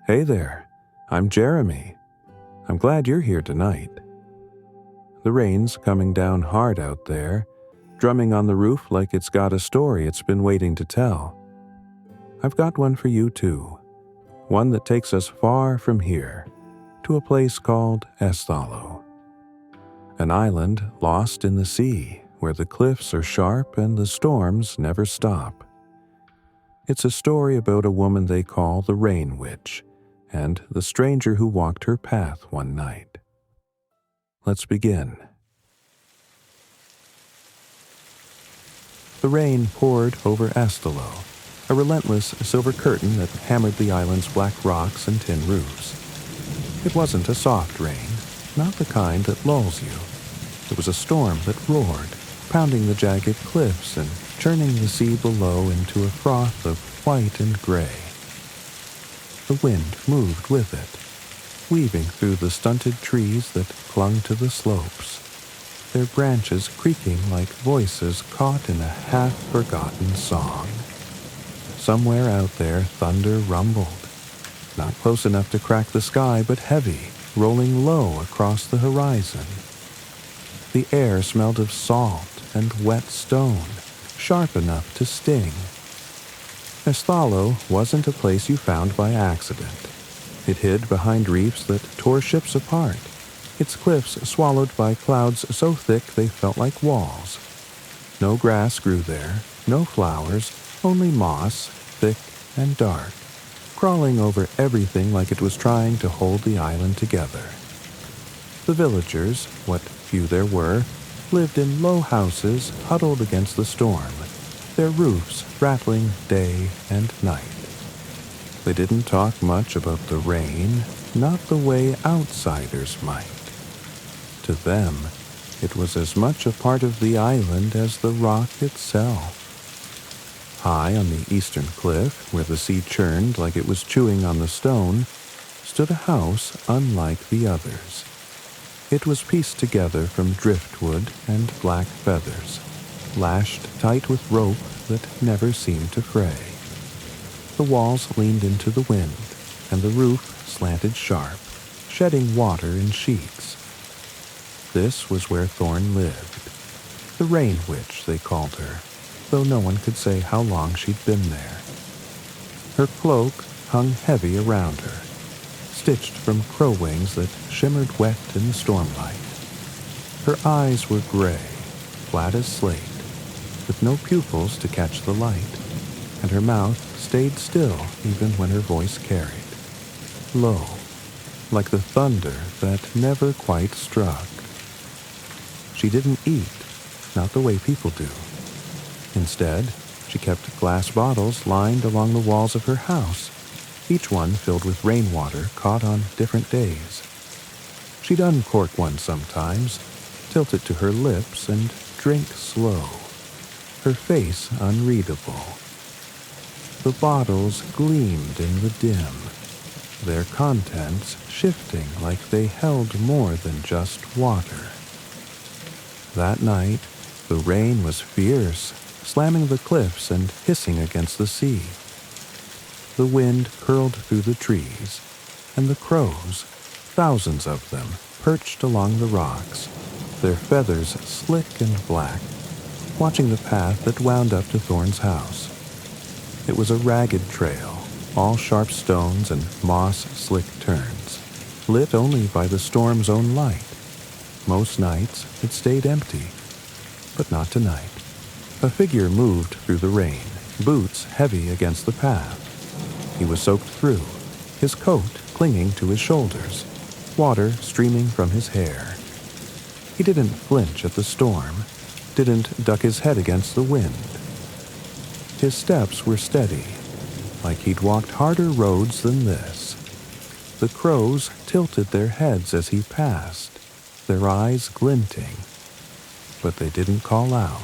Hey there, I'm Jeremy. I'm glad you're here tonight. The rain's coming down hard out there, drumming on the roof like it's got a story it's been waiting to tell. I've got one for you too, one that takes us far from here, to a place called Esthallow. An island lost in the sea, where the cliffs are sharp and the storms never stop. It's a story about a woman they call the Rain Witch, and the stranger who walked her path one night. Let's begin. The rain poured over Esthallow, a relentless silver curtain that hammered the island's black rocks and tin roofs. It wasn't a soft rain, not the kind that lulls you. It was a storm that roared, pounding the jagged cliffs and churning the sea below into a froth of white and gray. The wind moved with it, weaving through the stunted trees that clung to the slopes, their branches creaking like voices caught in a half-forgotten song. Somewhere out there, thunder rumbled, not close enough to crack the sky, but heavy, rolling low across the horizon. The air smelled of salt and wet stone, sharp enough to sting. Esthallow wasn't a place you found by accident. It hid behind reefs that tore ships apart, its cliffs swallowed by clouds so thick they felt like walls. No grass grew there, no flowers, only moss, thick and dark, crawling over everything like it was trying to hold the island together. The villagers, what few there were, lived in low houses huddled against the storm, their roofs rattling day and night. They didn't talk much about the rain, not the way outsiders might. To them, it was as much a part of the island as the rock itself. High on the eastern cliff, where the sea churned like it was chewing on the stone, stood a house unlike the others. It was pieced together from driftwood and black feathers, lashed tight with rope that never seemed to fray. The walls leaned into the wind, and the roof slanted sharp, shedding water in sheets. This was where Thorn lived. The Rain Witch, they called her, though no one could say how long she'd been there. Her cloak hung heavy around her, stitched from crow wings that shimmered wet in the stormlight. Her eyes were gray, flat as slate, with no pupils to catch the light, and her mouth stayed still even when her voice carried, low, like the thunder that never quite struck. She didn't eat, not the way people do. Instead, she kept glass bottles lined along the walls of her house, each one filled with rainwater caught on different days. She'd uncork one sometimes, tilt it to her lips, and drink slow, her face unreadable. The bottles gleamed in the dim, their contents shifting like they held more than just water. That night, the rain was fierce, slamming the cliffs and hissing against the sea. The wind curled through the trees, and the crows, thousands of them, perched along the rocks, their feathers slick and black, watching the path that wound up to Thorn's house. It was a ragged trail, all sharp stones and moss-slick turns, lit only by the storm's own light. Most nights it stayed empty, but not tonight. A figure moved through the rain, boots heavy against the path. He was soaked through, his coat clinging to his shoulders, water streaming from his hair. He didn't flinch at the storm, didn't duck his head against the wind. His steps were steady, like he'd walked harder roads than this. The crows tilted their heads as he passed, their eyes glinting, but they didn't call out.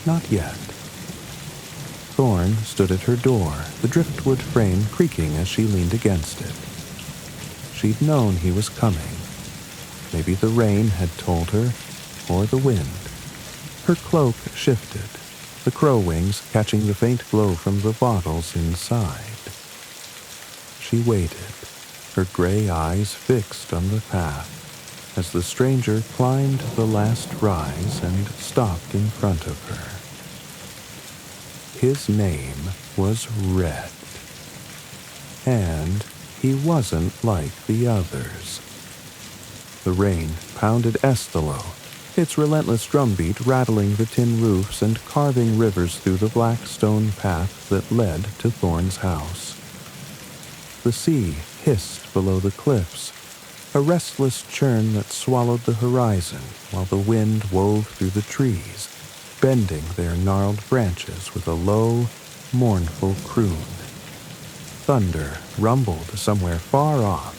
Not yet. Thorn stood at her door, the driftwood frame creaking as she leaned against it. She'd known he was coming. Maybe the rain had told her, or the wind. Her cloak shifted, the crow wings catching the faint glow from the bottles inside. she waited, her gray eyes fixed on the path, as the stranger climbed the last rise and stopped in front of her. His name was Red, and he wasn't like the others. The rain pounded Estelo, its relentless drumbeat rattling the tin roofs and carving rivers through the black stone path that led to Thorn's house. The sea hissed below the cliffs, a restless churn that swallowed the horizon while the wind wove through the trees, bending their gnarled branches with a low, mournful croon. Thunder rumbled somewhere far off,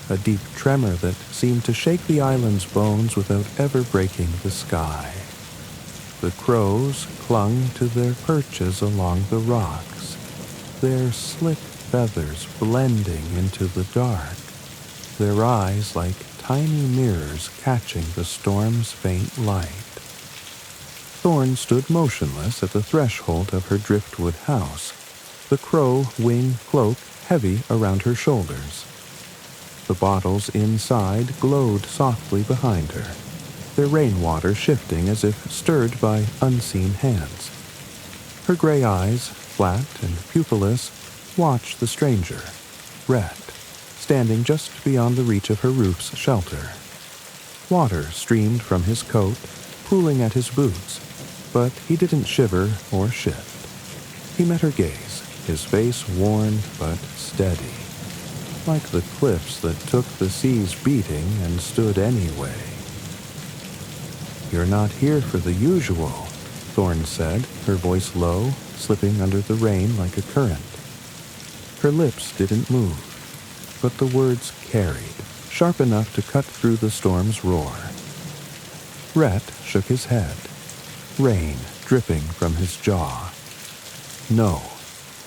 a deep tremor that seemed to shake the island's bones without ever breaking the sky. The crows clung to their perches along the rocks, their slick feathers blending into the dark, their eyes like tiny mirrors catching the storm's faint light. Thorn stood motionless at the threshold of her driftwood house, the crow wing cloak heavy around her shoulders. The bottles inside glowed softly behind her, their rainwater shifting as if stirred by unseen hands. Her gray eyes, flat and pupilless, watched the stranger, Red, standing just beyond the reach of her roof's shelter. Water streamed from his coat, pooling at his boots, but he didn't shiver or shift. He met her gaze, his face worn but steady, like the cliffs that took the sea's beating and stood anyway. "You're not here for the usual," Thorn said, her voice low, slipping under the rain like a current. Her lips didn't move, but the words carried, sharp enough to cut through the storm's roar. Rhett shook his head, rain dripping from his jaw. "No,"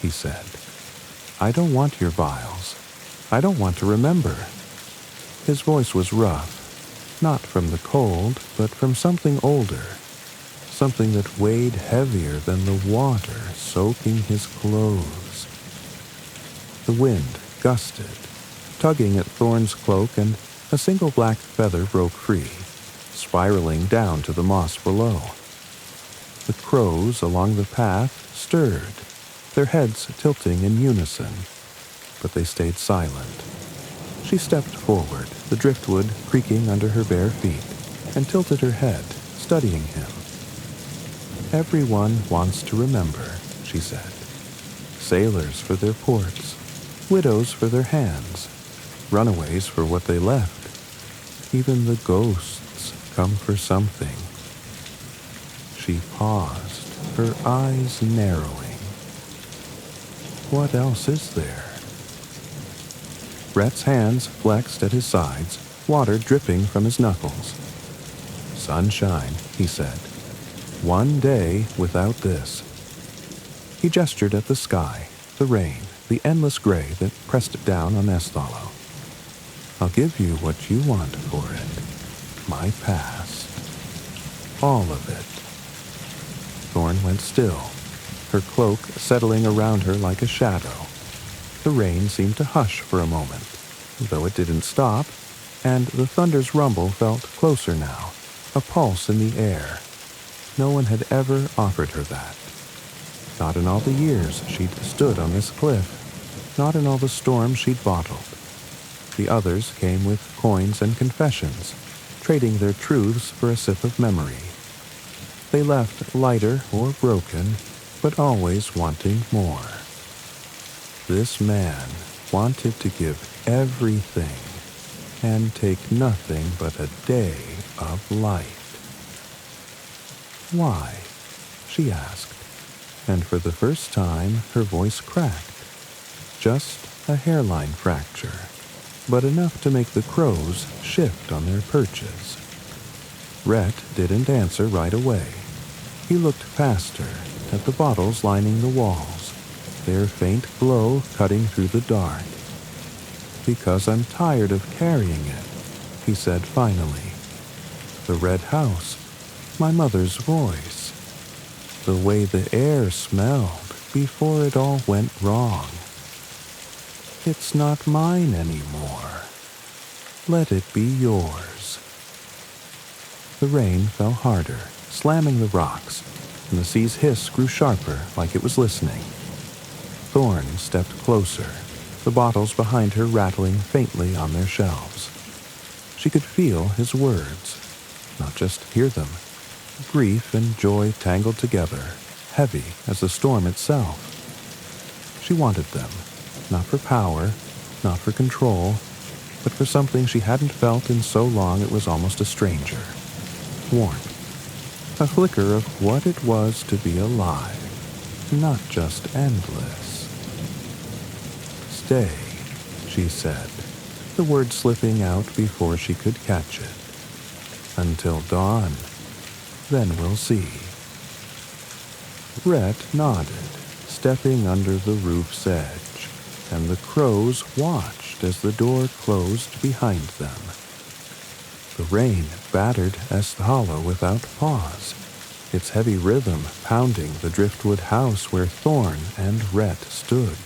he said. "I don't want your vials. I don't want to remember." His voice was rough, not from the cold, but from something older, something that weighed heavier than the water soaking his clothes. The wind gusted, tugging at Thorn's cloak, and a single black feather broke free, spiraling down to the moss below. The crows along the path stirred, their heads tilting in unison, but they stayed silent. She stepped forward, the driftwood creaking under her bare feet, and tilted her head, studying him. "Everyone wants to remember," she said. "Sailors for their ports, widows for their hands, runaways for what they left. Even the ghosts come for something." She paused, her eyes narrowing. "What else is there?" Rhett's hands flexed at his sides, water dripping from his knuckles. "Sunshine," he said. "One day without this." He gestured at the sky, the rain, the endless gray that pressed down on Estalo. "I'll give you what you want for it. My past. All of it." Thorn went still, her cloak settling around her like a shadow. The rain seemed to hush for a moment, though it didn't stop, and the thunder's rumble felt closer now, a pulse in the air. No one had ever offered her that. Not in all the years she'd stood on this cliff, not in all the storms she'd bottled. The others came with coins and confessions, trading their truths for a sip of memory. They left lighter or broken, but always wanting more. This man wanted to give everything and take nothing but a day of light. "Why?" she asked, and for the first time her voice cracked. Just a hairline fracture, but enough to make the crows shift on their perches. Rhett didn't answer right away. He looked past her, at the bottles lining the walls, their faint glow cutting through the dark. "Because I'm tired of carrying it," he said finally. "The red house, my mother's voice, the way the air smelled before it all went wrong. It's not mine anymore. Let it be yours. The rain fell harder, slamming the rocks, and the sea's hiss grew sharper like it was listening. Thorn stepped closer, the bottles behind her rattling faintly on their shelves. She could feel his words, not just hear them. Grief and joy tangled together, heavy as the storm itself. She wanted them, not for power, not for control, but for something she hadn't felt in so long it was almost a stranger. Warmth. A flicker of what it was to be alive, not just endless. Stay, she said, the word slipping out before she could catch it. Until dawn. Then we'll see. Rhett nodded, stepping under the roof's edge, and the crows watched as the door closed behind them. The rain battered Est Hollow without pause, its heavy rhythm pounding the driftwood house where Thorn and Rhett stood.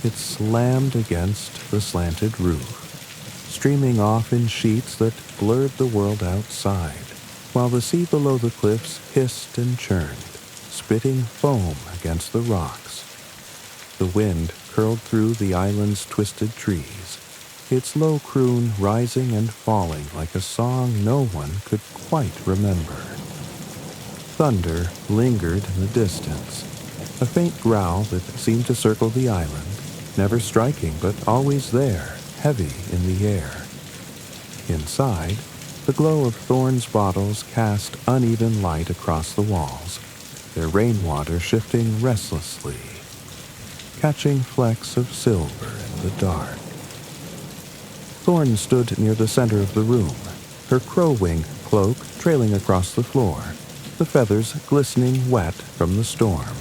It slammed against the slanted roof, streaming off in sheets that blurred the world outside, while the sea below the cliffs hissed and churned, spitting foam against the rocks. The wind curled through the island's twisted trees, its low croon rising and falling like a song no one could quite remember. Thunder lingered in the distance, a faint growl that seemed to circle the island, never striking but always there, heavy in the air. Inside, the glow of Thorn's bottles cast uneven light across the walls, their rainwater shifting restlessly, catching flecks of silver in the dark. Thorn stood near the center of the room, her crow-wing cloak trailing across the floor, the feathers glistening wet from the storm.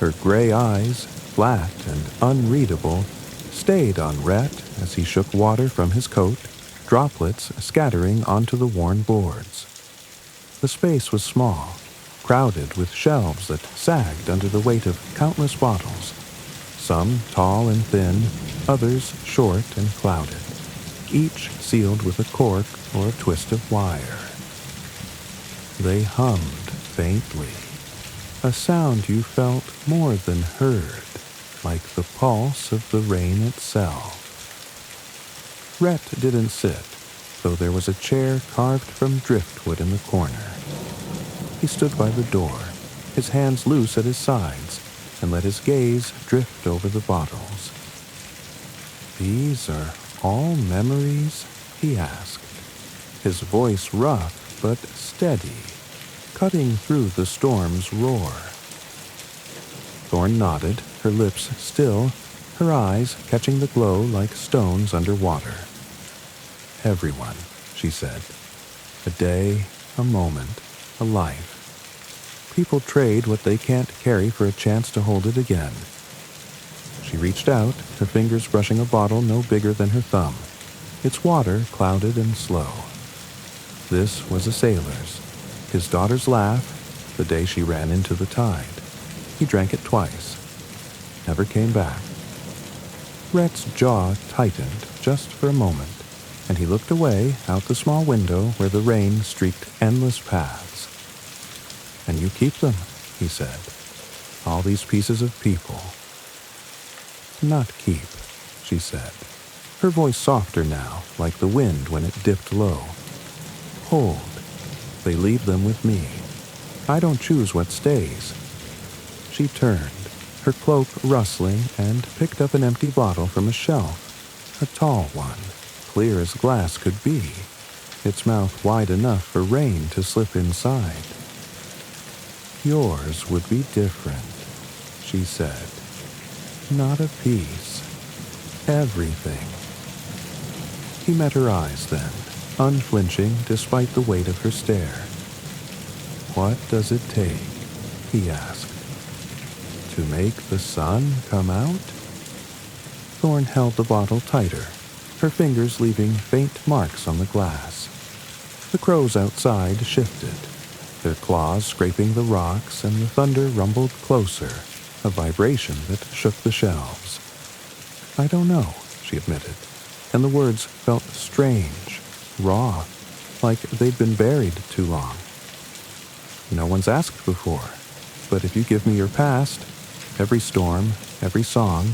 Her gray eyes, flat and unreadable, stayed on Rhett as he shook water from his coat, droplets scattering onto the worn boards. The space was small, crowded with shelves that sagged under the weight of countless bottles, some tall and thin, others short and clouded, each sealed with a cork or a twist of wire. They hummed faintly, a sound you felt more than heard, like the pulse of the rain itself. Rhett didn't sit, though there was a chair carved from driftwood in the corner. He stood by the door, his hands loose at his sides, and let his gaze drift over the bottles. "These are all memories?" he asked, his voice rough but steady, cutting through the storm's roar. Thorn nodded, her lips still, her eyes catching the glow like stones under water. "Everyone," she said. "A day, a moment, a life. People trade what they can't carry for a chance to hold it again." She reached out, her fingers brushing a bottle no bigger than her thumb, its water clouded and slow. This was a sailor's, his daughter's laugh, the day she ran into the tide. He drank it twice, never came back. Rhett's jaw tightened just for a moment, and he looked away out the small window where the rain streaked endless paths. "And you keep them," he said. "All these pieces of people." "Not keep," she said, her voice softer now, like the wind when it dipped low. "Hold. They leave them with me. I don't choose what stays." She turned, her cloak rustling, and picked up an empty bottle from a shelf, a tall one, clear as glass could be, its mouth wide enough for rain to slip inside. "Yours would be different," she said. "Not a piece. Everything." He met her eyes then, unflinching despite the weight of her stare. "What does it take?" he asked. "To make the sun come out?" Thorn held the bottle tighter, her fingers leaving faint marks on the glass. The crows outside shifted, their claws scraping the rocks, and the thunder rumbled closer, a vibration that shook the shelves. I don't know, she admitted, and the words felt strange, raw, like they'd been buried too long. No one's asked before, but if you give me your past, every storm, every song,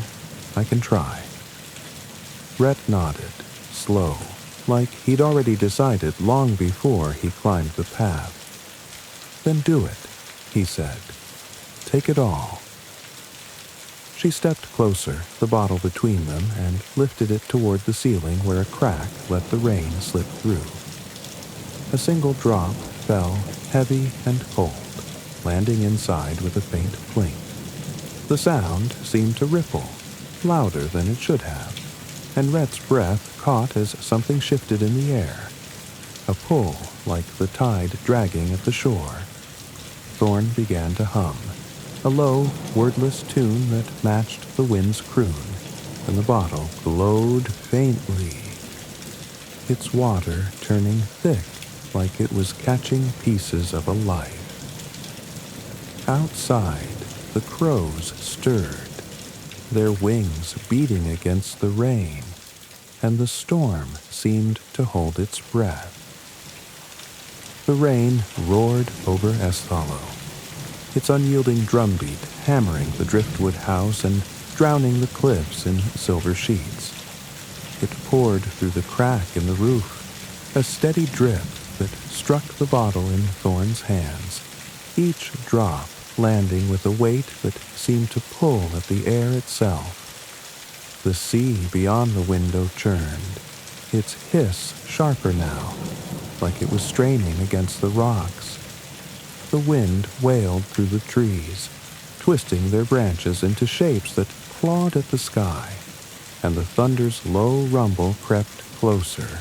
I can try. Rhett nodded, slow, like he'd already decided long before he climbed the path. Then do it, he said. Take it all. She stepped closer, the bottle between them, and lifted it toward the ceiling where a crack let the rain slip through. A single drop fell, heavy and cold, landing inside with a faint plink. The sound seemed to ripple, louder than it should have, and Rhett's breath caught as something shifted in the air, a pull like the tide dragging at the shore. Thorn began to hum, a low, wordless tune that matched the wind's croon, and the bottle glowed faintly, its water turning thick like it was catching pieces of a life. Outside, the crows stirred, their wings beating against the rain, and the storm seemed to hold its breath. The rain roared over Esthollow, its unyielding drumbeat hammering the driftwood house and drowning the cliffs in silver sheets. It poured through the crack in the roof, a steady drip that struck the bottle in Thorn's hands, each drop landing with a weight that seemed to pull at the air itself. The sea beyond the window churned, its hiss sharper now, like it was straining against the rocks. The wind wailed through the trees, twisting their branches into shapes that clawed at the sky, and the thunder's low rumble crept closer,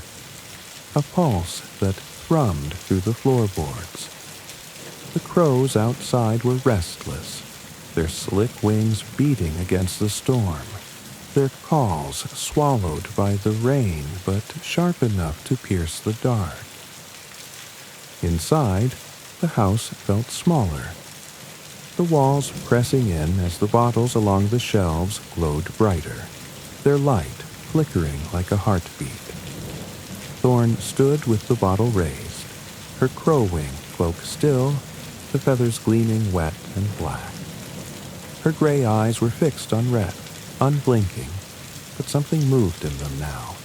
a pulse that thrummed through the floorboards. The crows outside were restless, their slick wings beating against the storm, their calls swallowed by the rain but sharp enough to pierce the dark. Inside, the house felt smaller, the walls pressing in as the bottles along the shelves glowed brighter, their light flickering like a heartbeat. Thorn stood with the bottle raised, her crow wing cloak still, the feathers gleaming wet and black. Her gray eyes were fixed on Rhett, unblinking, but something moved in them now.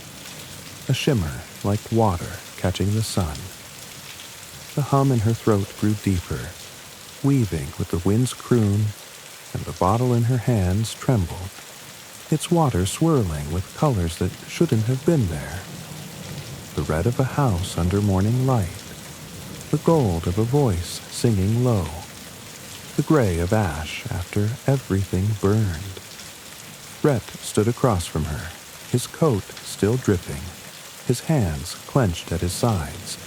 A shimmer like water catching the sun. The hum in her throat grew deeper, weaving with the wind's croon, and the bottle in her hands trembled, its water swirling with colors that shouldn't have been there. The red of a house under morning light, the gold of a voice singing low, the gray of ash after everything burned. Rhett stood across from her, his coat still dripping, his hands clenched at his sides.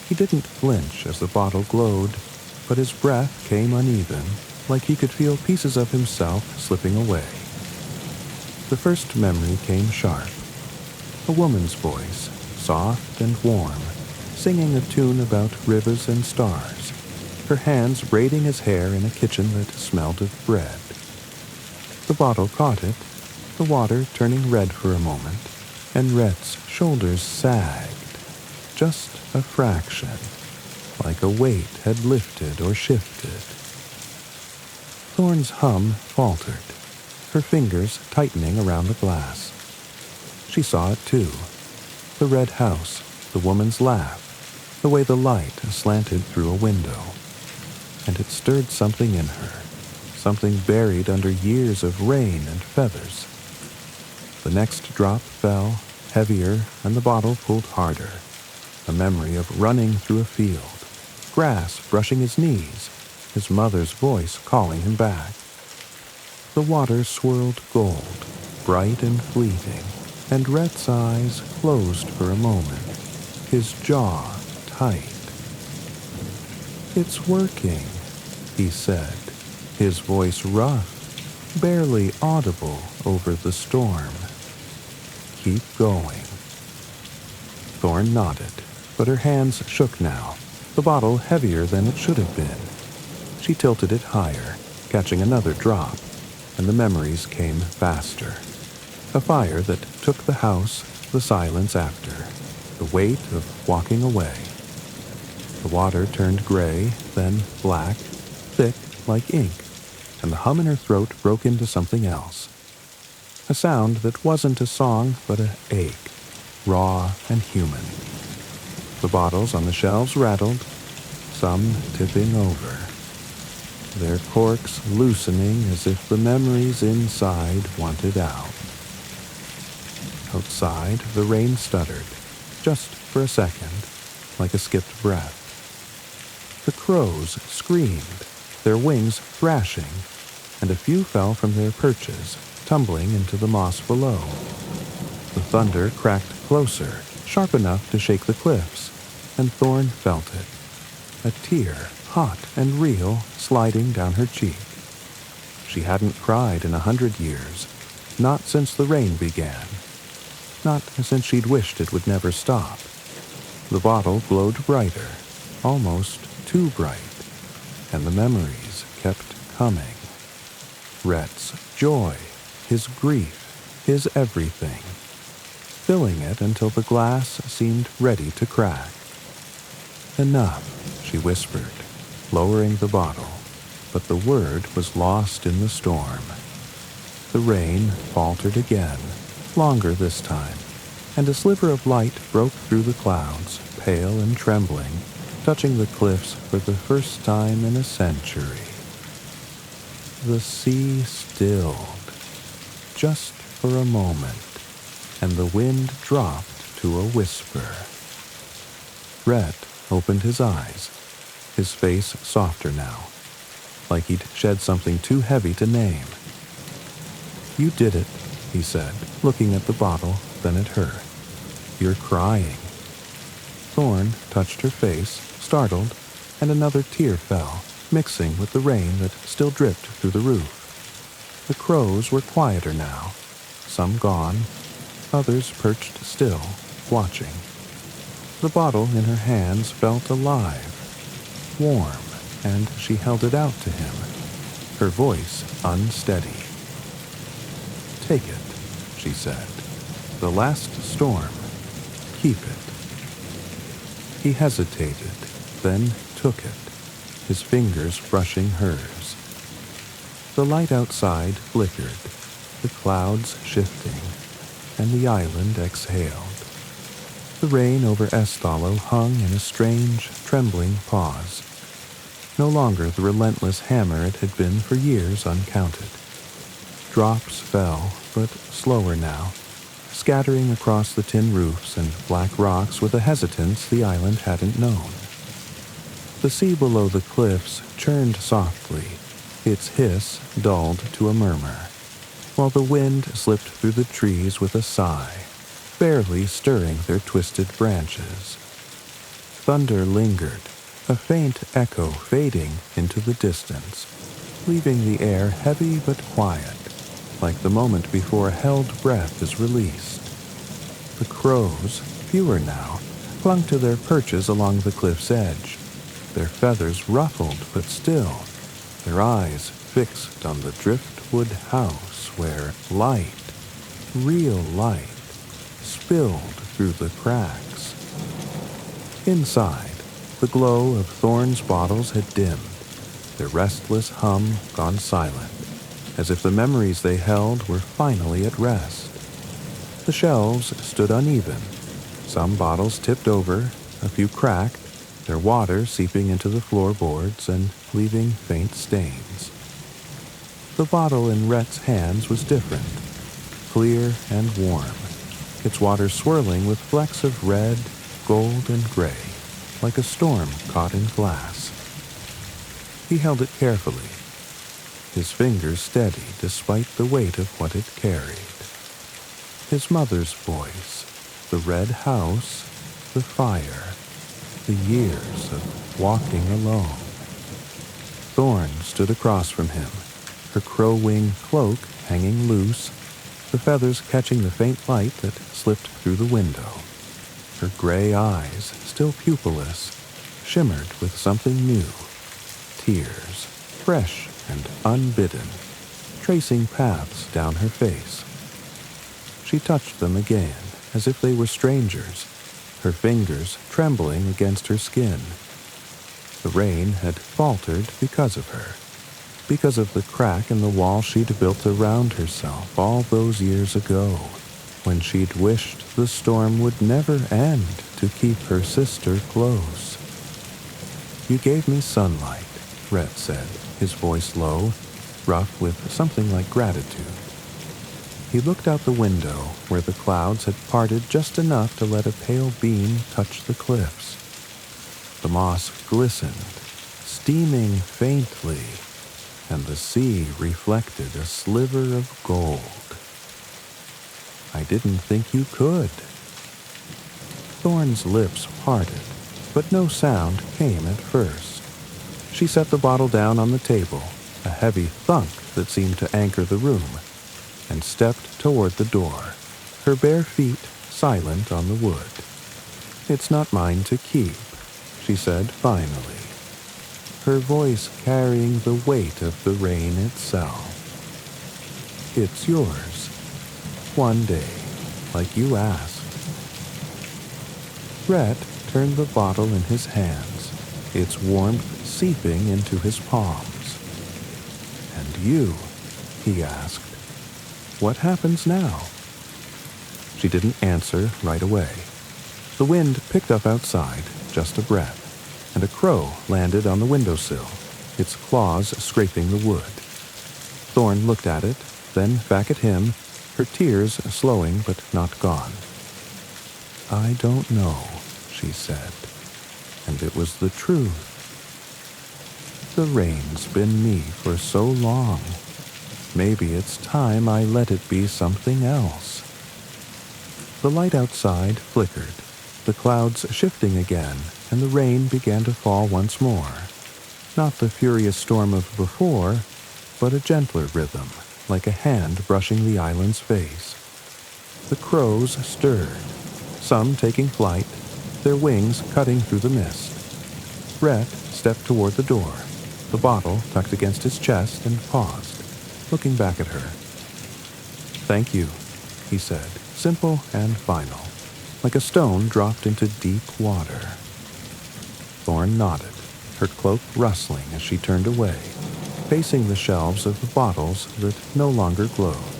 He didn't flinch as the bottle glowed, but his breath came uneven, like he could feel pieces of himself slipping away. The first memory came sharp. A woman's voice, soft and warm, singing a tune about rivers and stars, her hands braiding his hair in a kitchen that smelled of bread. The bottle caught it, the water turning red for a moment, and Rhett's shoulders sagged, just a fraction, like a weight had lifted or shifted. Thorn's hum faltered, her fingers tightening around the glass. She saw it too, the red house, the woman's laugh, the way the light slanted through a window. And it stirred something in her, something buried under years of rain and feathers. The next drop fell, heavier, and the bottle pulled harder, a memory of running through a field, grass brushing his knees, his mother's voice calling him back. The water swirled gold, bright and fleeting, and Rhett's eyes closed for a moment, his jaw tight. "It's working," he said, his voice rough, barely audible over the storm. "Keep going." Thorn nodded, but her hands shook now, the bottle heavier than it should have been. She tilted it higher, catching another drop, and the memories came faster. A fire that took the house, the silence after, the weight of walking away. The water turned gray, then black, thick like ink, and the hum in her throat broke into something else. A sound that wasn't a song, but an ache, raw and human. The bottles on the shelves rattled, some tipping over, their corks loosening as if the memories inside wanted out. Outside, the rain stuttered, just for a second, like a skipped breath. The crows screamed, their wings thrashing, and a few fell from their perches, tumbling into the moss below. The thunder cracked closer, sharp enough to shake the cliffs, and Thorn felt it. A tear, hot and real, sliding down her cheek. She hadn't cried in 100 years, not since the rain began. Not since she'd wished it would never stop. The bottle glowed brighter, almost too bright, and the memories kept coming. Rhett's joy, his grief, his everything, filling it until the glass seemed ready to crack. Enough, she whispered, lowering the bottle, but the word was lost in the storm. The rain faltered again, longer this time, and a sliver of light broke through the clouds, pale and trembling, touching the cliffs for the first time in a century. The sea stilled, just for a moment, and the wind dropped to a whisper. Rhett opened his eyes, his face softer now, like he'd shed something too heavy to name. "You did it," he said, looking at the bottle, then at her. "You're crying." Thorn touched her face, startled, and another tear fell, mixing with the rain that still dripped through the roof. The crows were quieter now, some gone, others perched still, watching. The bottle in her hands felt alive, warm, and she held it out to him, her voice unsteady. "Take it," she said. "The last storm. Keep it." He hesitated, then took it, his fingers brushing hers. The light outside flickered, the clouds shifting, and the island exhaled. The rain over Estalo hung in a strange, trembling pause. No longer the relentless hammer it had been for years uncounted. Drops fell, but slower now, scattering across the tin roofs and black rocks with a hesitance the island hadn't known. The sea below the cliffs churned softly, its hiss dulled to a murmur, while the wind slipped through the trees with a sigh, barely stirring their twisted branches. Thunder lingered, a faint echo fading into the distance, leaving the air heavy but quiet, like the moment before a held breath is released. The crows, fewer now, clung to their perches along the cliff's edge, their feathers ruffled but still, their eyes fixed on the driftwood house where light, real light, spilled through the cracks. Inside, the glow of Thorn's bottles had dimmed, their restless hum gone silent, as if the memories they held were finally at rest. The shelves stood uneven, some bottles tipped over, a few cracked, their water seeping into the floorboards and leaving faint stains. The bottle in Rhett's hands was different, clear and warm, its water swirling with flecks of red, gold, and gray, like a storm caught in glass. He held it carefully, his fingers steady despite the weight of what it carried. His mother's voice, the red house, the fire, the years of walking alone. Thorn stood across from him, her crow-wing cloak hanging loose, the feathers catching the faint light that slipped through the window. Her gray eyes, still pupilless, shimmered with something new, tears, fresh and unbidden, tracing paths down her face. She touched them again, as if they were strangers, her fingers trembling against her skin. The rain had faltered because of her, because of the crack in the wall she'd built around herself all those years ago, when she'd wished the storm would never end to keep her sister close. "You gave me sunlight," Rhett said, his voice low, rough with something like gratitude. He looked out the window, where the clouds had parted just enough to let a pale beam touch the cliffs. The moss glistened, steaming faintly, and the sea reflected a sliver of gold. "I didn't think you could." Thorne's lips parted, but no sound came at first. She set the bottle down on the table, a heavy thunk that seemed to anchor the room, and stepped toward the door, her bare feet silent on the wood. "It's not mine to keep," she said finally, her voice carrying the weight of the rain itself. "It's yours. One day, like you asked." Rhett turned the bottle in his hands, its warmth seeping into his palms. "And you?" he asked. "What happens now?" She didn't answer right away. The wind picked up outside, just a breath, and a crow landed on the windowsill, its claws scraping the wood. Thorne looked at it, then back at him, her tears slowing but not gone. "I don't know," she said, and it was the truth. "The rain's been me for so long. Maybe it's time I let it be something else." The light outside flickered, the clouds shifting again, and the rain began to fall once more. Not the furious storm of before, but a gentler rhythm, like a hand brushing the island's face. The crows stirred, some taking flight, their wings cutting through the mist. Rhett stepped toward the door, the bottle tucked against his chest, and paused, looking back at her. "Thank you," he said, simple and final, like a stone dropped into deep water. Thorne nodded, her cloak rustling as she turned away, facing the shelves of the bottles that no longer glowed.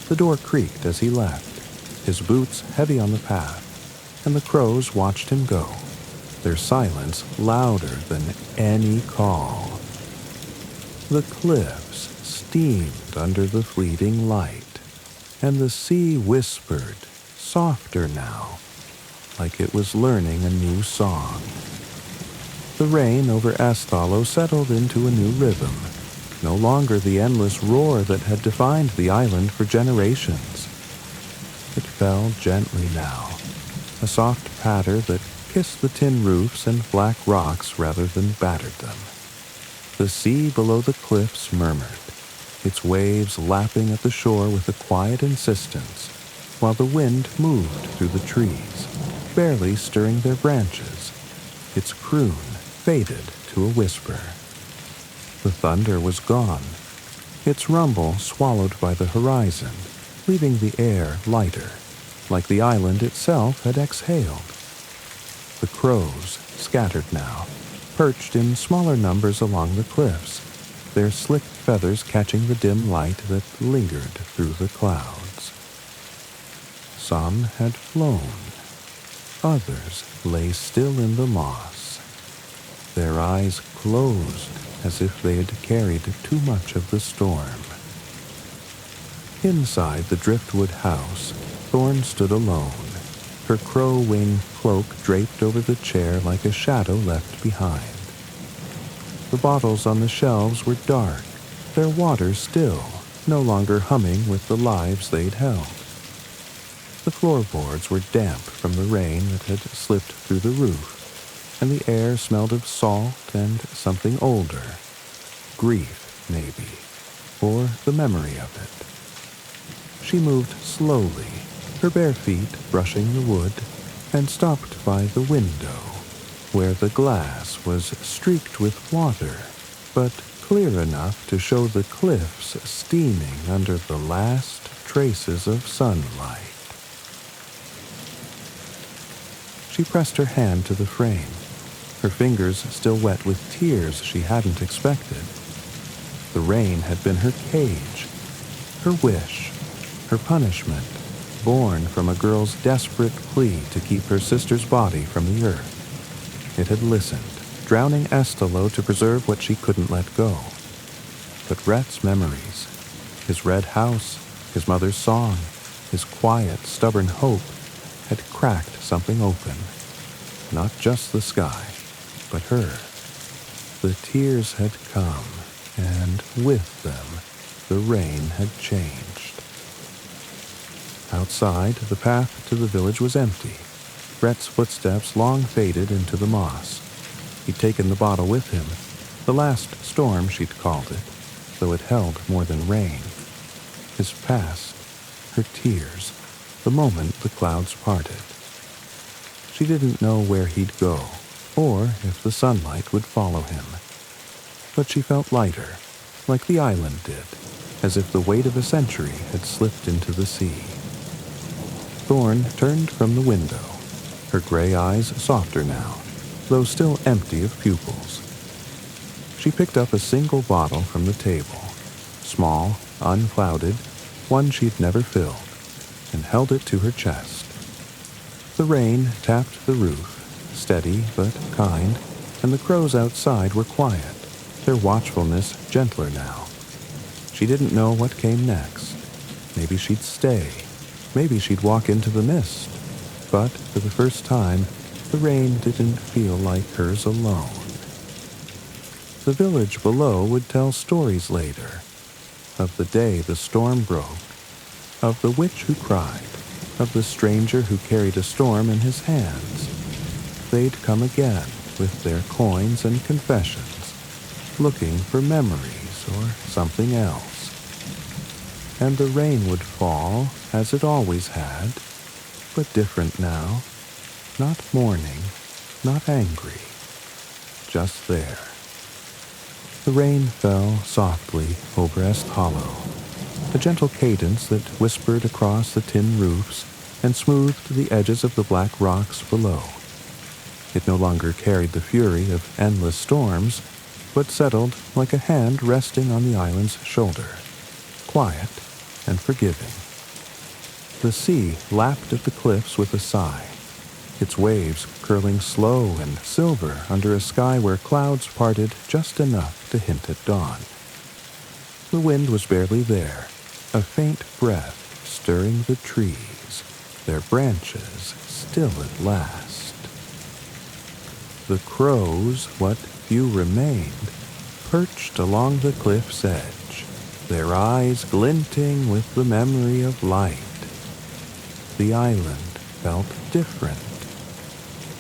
The door creaked as he left, his boots heavy on the path, and the crows watched him go, their silence louder than any call. The cliffs steamed under the fleeting light, and the sea whispered, softer now, like it was learning a new song. The rain over Asthalo settled into a new rhythm, no longer the endless roar that had defined the island for generations. It fell gently now, a soft patter that kissed the tin roofs and black rocks rather than battered them. The sea below the cliffs murmured, its waves lapping at the shore with a quiet insistence, while the wind moved through the trees, barely stirring their branches. Its croon faded to a whisper. The thunder was gone, its rumble swallowed by the horizon, leaving the air lighter, like the island itself had exhaled. The crows scattered now, perched in smaller numbers along the cliffs, their slick feathers catching the dim light that lingered through the clouds. Some had flown. Others lay still in the moss, their eyes closed as if they had carried too much of the storm. Inside the driftwood house, Thorne stood alone, her crow wing cloak draped over the chair like a shadow left behind. The bottles on the shelves were dark, their water still, no longer humming with the lives they'd held. The floorboards were damp from the rain that had slipped through the roof, and the air smelled of salt and something older. Grief, maybe, or the memory of it. She moved slowly, her bare feet brushing the wood, and stopped by the window, where the glass was streaked with water, but clear enough to show the cliffs steaming under the last traces of sunlight. She pressed her hand to the frame, her fingers still wet with tears she hadn't expected. The rain had been her cage, her wish, her punishment, born from a girl's desperate plea to keep her sister's body from the earth. It had listened, drowning Estelo to preserve what she couldn't let go. But Rhett's memories, his red house, his mother's song, his quiet, stubborn hope, had cracked something open. Not just the sky, but her. The tears had come, and with them, the rain had changed. Outside, the path to the village was empty. Rhett's footsteps long faded into the moss. He'd taken the bottle with him, the last storm she'd called it, though it held more than rain. His past, her tears, the moment the clouds parted. She didn't know where he'd go, or if the sunlight would follow him. But she felt lighter, like the island did, as if the weight of a century had slipped into the sea. Thorne turned from the window, her gray eyes softer now, though still empty of pupils. She picked up a single bottle from the table, small, unclouded, one she'd never filled, and held it to her chest. The rain tapped the roof, steady but kind, and the crows outside were quiet, their watchfulness gentler now. She didn't know what came next. Maybe she'd stay. Maybe she'd walk into the mist. But for the first time, the rain didn't feel like hers alone. The village below would tell stories later, of the day the storm broke, of the witch who cried, of the stranger who carried a storm in his hands. They'd come again with their coins and confessions, looking for memories or something else. And the rain would fall, as it always had, but different now. Not mourning, not angry, just there. The rain fell softly over Est Hollow, a gentle cadence that whispered across the tin roofs and smoothed the edges of the black rocks below. It no longer carried the fury of endless storms, but settled like a hand resting on the island's shoulder, quiet and forgiving. The sea lapped at the cliffs with a sigh, its waves curling slow and silver under a sky where clouds parted just enough to hint at dawn. The wind was barely there, a faint breath stirring the trees, their branches still at last. The crows, what few remained, perched along the cliff's edge, their eyes glinting with the memory of light. The island felt different,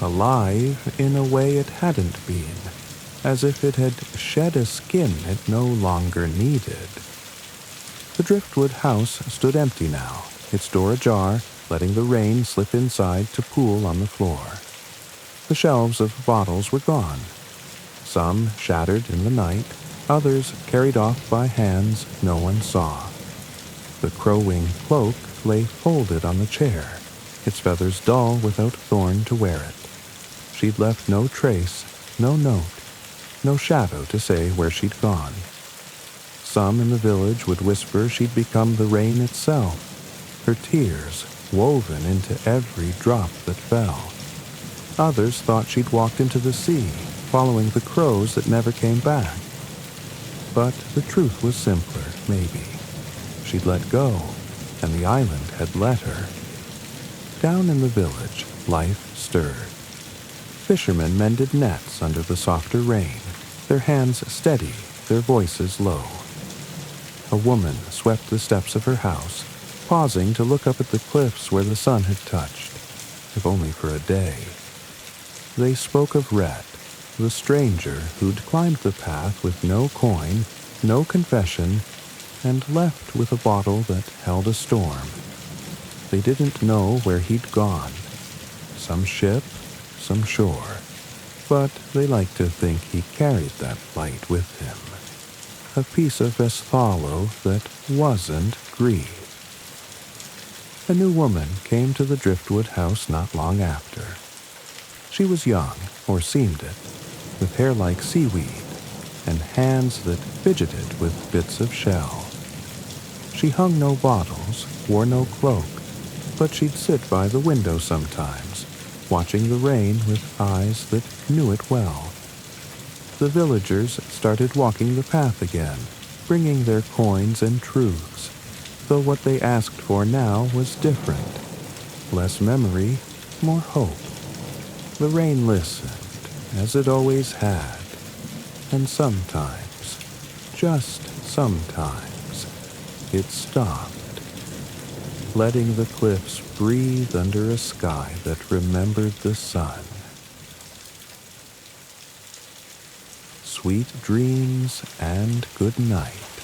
alive in a way it hadn't been, as if it had shed a skin it no longer needed. The driftwood house stood empty now, its door ajar, letting the rain slip inside to pool on the floor. The shelves of bottles were gone, some shattered in the night, others carried off by hands no one saw. The crow-wing cloak lay folded on the chair, its feathers dull without Thorne to wear it. She'd left no trace, no note, no shadow to say where she'd gone. Some in the village would whisper she'd become the rain itself, her tears woven into every drop that fell. Others thought she'd walked into the sea, following the crows that never came back. But the truth was simpler, maybe. She'd let go, and the island had let her. Down in the village, life stirred. Fishermen mended nets under the softer rain, their hands steady, their voices low. A woman swept the steps of her house, pausing to look up at the cliffs where the sun had touched, if only for a day. They spoke of Rhett, the stranger who'd climbed the path with no coin, no confession, and left with a bottle that held a storm. They didn't know where he'd gone. Some ship, some shore. But they liked to think he carried that light with him. A piece of Estalo that wasn't grief. A new woman came to the driftwood house not long after. She was young, or seemed it, with hair like seaweed and hands that fidgeted with bits of shell. She hung no bottles, wore no cloak, but she'd sit by the window sometimes, watching the rain with eyes that knew it well. The villagers started walking the path again, bringing their coins and truths, though what they asked for now was different. Less memory, more hope. The rain listened, as it always had, and sometimes, just sometimes, it stopped, letting the cliffs breathe under a sky that remembered the sun. Sweet dreams and good night.